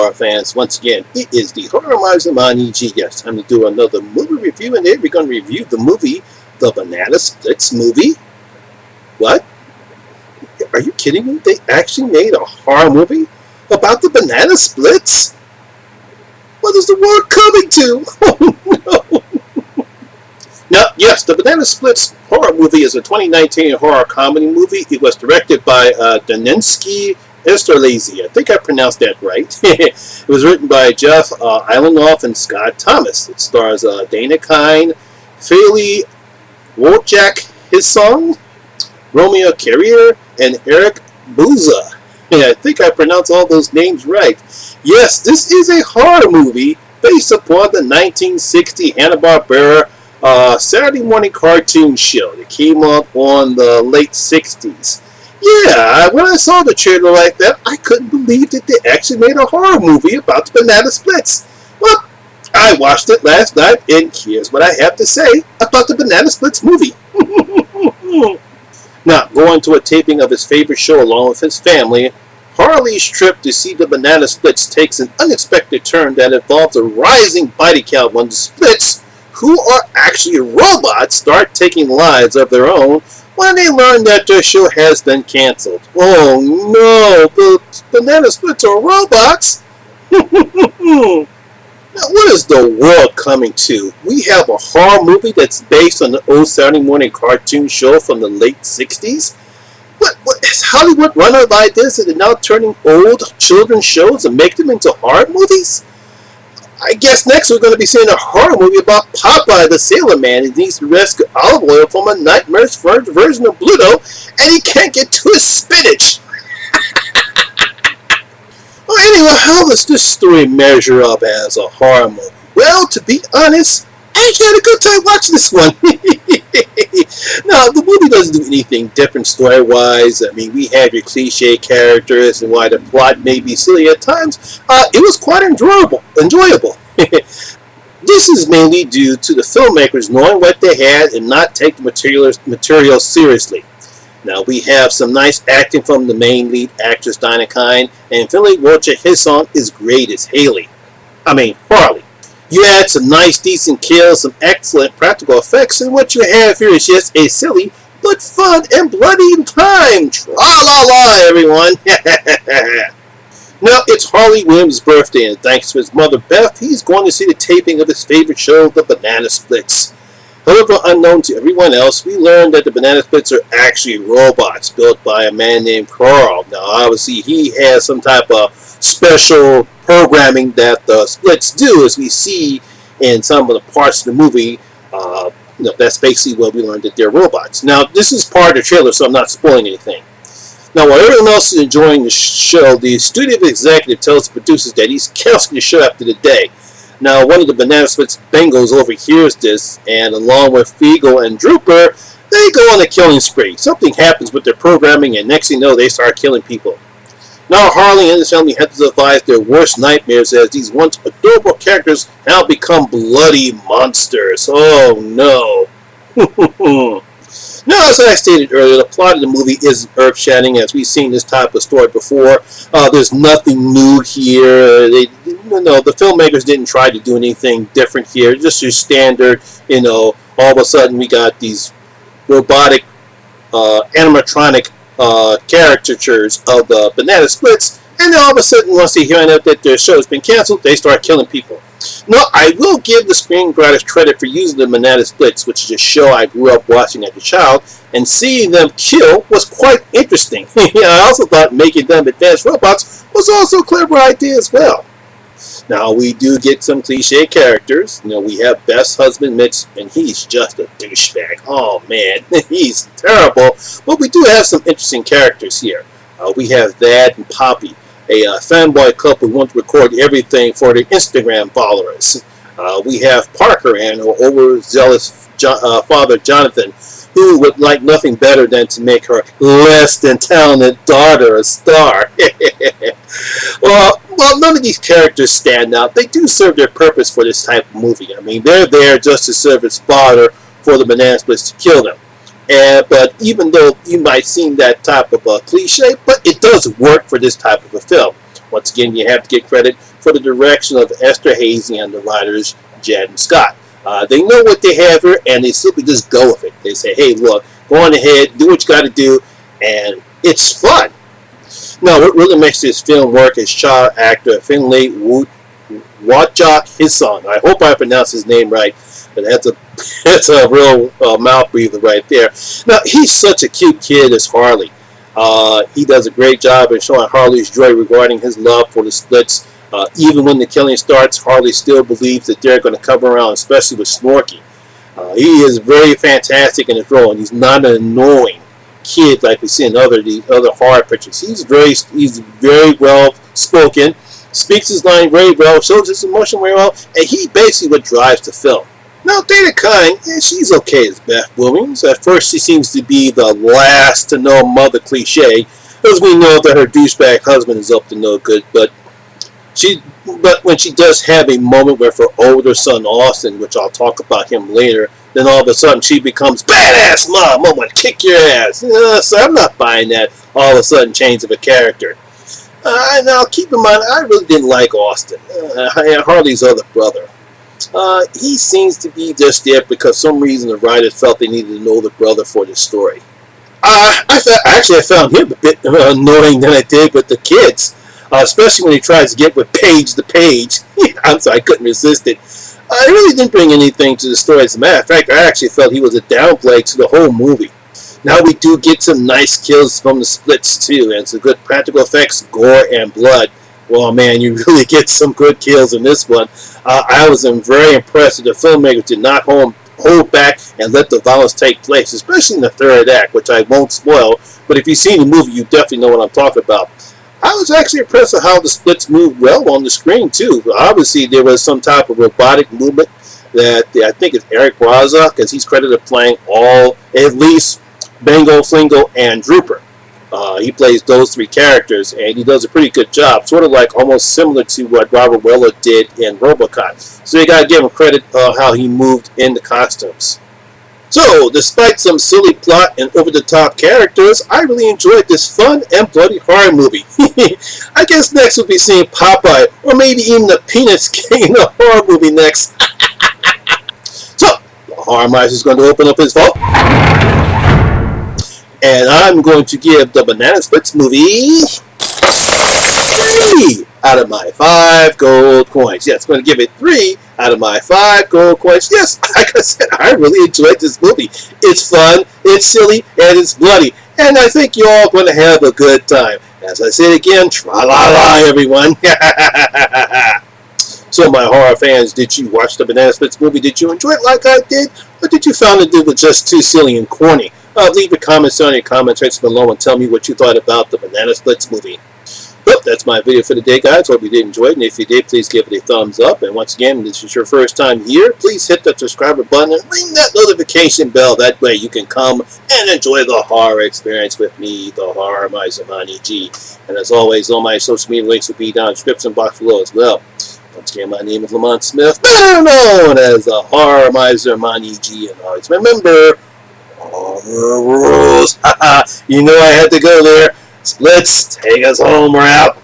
horror fans. Once again, it is the Horror Miser Monty G. Yes, time to do another movie review, and today we're going to review the movie, the Banana Splits movie. What? Are you kidding me? They actually made a horror movie about the Banana Splits? What is the world coming to? Oh, no. Now, yes, the Banana Splits horror movie is a 2019 horror comedy movie. It was directed by Daninsky Esterlazy. I think I pronounced that right. It was written by Jeff Islandoff and Scott Thomas. It stars Dana Kine, Faye Wojciak, his song, Romeo Carrier, and Eric Booza. Yeah, I think I pronounced all those names right. Yes, this is a horror movie based upon the 1960 Hanna-Barbera Saturday morning cartoon show that came out on the late 60s. Yeah, when I saw the trailer like that, I couldn't believe that they actually made a horror movie about the Banana Splits. Well, I watched it last night, and here's what I have to say about the Banana Splits movie. Now, going to a taping of his favorite show along with his family, Harley's trip to see the Banana Splits takes an unexpected turn that involves a rising body count when the Splits, who are actually robots, start taking lives of their own when they learn that their show has been canceled. Oh no, the Banana Splits are robots? Now, what is the world coming to? We have a horror movie that's based on the old Saturday morning cartoon show from the late 60s? What is Hollywood run out of ideas that are now turning old children's shows and make them into horror movies? I guess next we're going to be seeing a horror movie about Popeye the Sailor Man who needs to rescue olive oil from a nightmarish version of Pluto, and he can't get to his spinach. Well, anyway, how does this story measure up as a horror movie? Well, to be honest, I actually had a good time watching this one. Now, the movie doesn't do anything different story-wise. I mean, we have your cliche characters, and while the plot may be silly at times, it was quite enjoyable. This is mainly due to the filmmakers knowing what they had and not take the material seriously. Now, we have some nice acting from the main lead actress, Dana Kine, and Faye Wojciak, his song is great as Harley. You add some nice, decent kills, some excellent practical effects, and what you have here is just a silly, but fun and bloody time. Tra-la-la, everyone. Now, it's Harley Williams' birthday, and thanks to his mother, Beth, he's going to see the taping of his favorite show, The Banana Splits. However, unknown to everyone else, we learned that the Banana Splits are actually robots built by a man named Carl. Now, obviously, he has some type of special programming that the Splits do, as we see in some of the parts of the movie. That's basically what we learned, that they're robots. Now, this is part of the trailer, so I'm not spoiling anything. Now, while everyone else is enjoying the show, the studio executive tells the producers that he's canceling the show after the day. Now, one of the Banana Splits bingos overhears this, and along with Fiegel and Drooper, they go on a killing spree. Something happens with their programming, and next thing you know, they start killing people. Now, Harley and his family have to survive their worst nightmares as these once adorable characters now become bloody monsters. Oh, no. Now, as I stated earlier, the plot of the movie is earth-shattering, as we've seen this type of story before. There's nothing new here. The filmmakers didn't try to do anything different here. Just your standard, all of a sudden we got these robotic, animatronic caricatures of the Banana Splits, and then all of a sudden, once they hear out that their show has been canceled, they start killing people. Now, I will give the screenwriters credit for using the Banana Splits, which is a show I grew up watching as a child, and seeing them kill was quite interesting. I also thought making them advanced robots was also a clever idea as well. Now, we do get some cliche characters. We have Beth's husband, Mitch, and he's just a douchebag. Oh, man, he's terrible. But we do have some interesting characters here. We have Thad and Poppy, a fanboy couple who want to record everything for their Instagram followers. We have Parker and her overzealous father, Jonathan, who would like nothing better than to make her less than talented daughter a star. Well, none of these characters stand out. They do serve their purpose for this type of movie. I mean, they're there just to serve as fodder for the Banana Splits to kill them. But even though you might seem that type of a cliche, but it does work for this type of a film. Once again, you have to get credit for the direction of Esther Hazy and the writers Jed and Scott. They know what they have here, and they simply just go with it. They say, hey, look, go on ahead, do what you got to do, and it's fun. Now, what really makes this film work is child actor Finlay Wajak, his son. I hope I pronounced his name right, but that's a real mouth breather right there. Now, he's such a cute kid as Harley. He does a great job in showing Harley's joy regarding his love for the Splits. Even when the killing starts, Harley still believes that they're going to come around, especially with Snorky. He is very fantastic in his role, and he's not an annoying kid like we see in the other horror pictures. He's very well spoken, speaks his line very well, shows his emotion very well, and he basically what drives the film. Now, Dana Kine, she's okay as Beth Williams. At first, she seems to be the last to know mother cliche, as we know that her douchebag husband is up to no good. But when she does have a moment with her older son Austin, which I'll talk about him later, then all of a sudden she becomes badass mom. I'm gonna kick your ass. So I'm not buying that all of a sudden change of a character. Now keep in mind, I really didn't like Austin, Harley's other brother. He seems to be just there because some reason the writers felt they needed an older brother for this story. I found him a bit annoying than I did with the kids, especially when he tries to get with Paige the Page. I'm sorry, I couldn't resist it. He really didn't bring anything to the story. As a matter of fact, I actually felt he was a downplay to the whole movie. Now we do get some nice kills from the Splits too, and some good practical effects, gore, and blood. Well, man, you really get some good kills in this one. I was very impressed that the filmmakers did not hold back and let the violence take place, especially in the third act, which I won't spoil. But if you've seen the movie, you definitely know what I'm talking about. I was actually impressed with how the Splits moved well on the screen, too. Obviously, there was some type of robotic movement that I think is Eric Braza, because he's credited playing all, at least, Bango, Flingo, and Drooper. He plays those three characters, and he does a pretty good job, sort of like almost similar to what Robert Weller did in RoboCop. So you got to give him credit how he moved in the costumes. So, despite some silly plot and over-the-top characters, I really enjoyed this fun and bloody horror movie. I guess next we'll be seeing Popeye, or maybe even the Peanuts King in a horror movie next. So, the Horror Miser is going to open up his vault. And I'm going to give the Banana Splits movie 3 out of my 5 gold coins. Yes, I'm going to give it 3 out of my 5 gold coins. Yes, like I said, I really enjoyed this movie. It's fun, it's silly, and it's bloody. And I think you're all going to have a good time. As I said again, tra-la-la, everyone. So, my horror fans, did you watch the Banana Splits movie? Did you enjoy it like I did? Or did you find it was just too silly and corny? Leave your comments down in the comment section below and tell me what you thought about the Banana Splits movie. Well, that's my video for today, guys. Hope you did enjoy it. And if you did, please give it a thumbs up. And once again, if this is your first time here, please hit that subscribe button and ring that notification bell. That way you can come and enjoy the horror experience with me, the Horror Miser Monty G. And as always, all my social media links will be down in the description box below as well. Once again, my name is Lamont Smith, better known as the Horror Miser Monty G. And always remember, horror rules. You know I had to go there. Splits, take us home. We're out.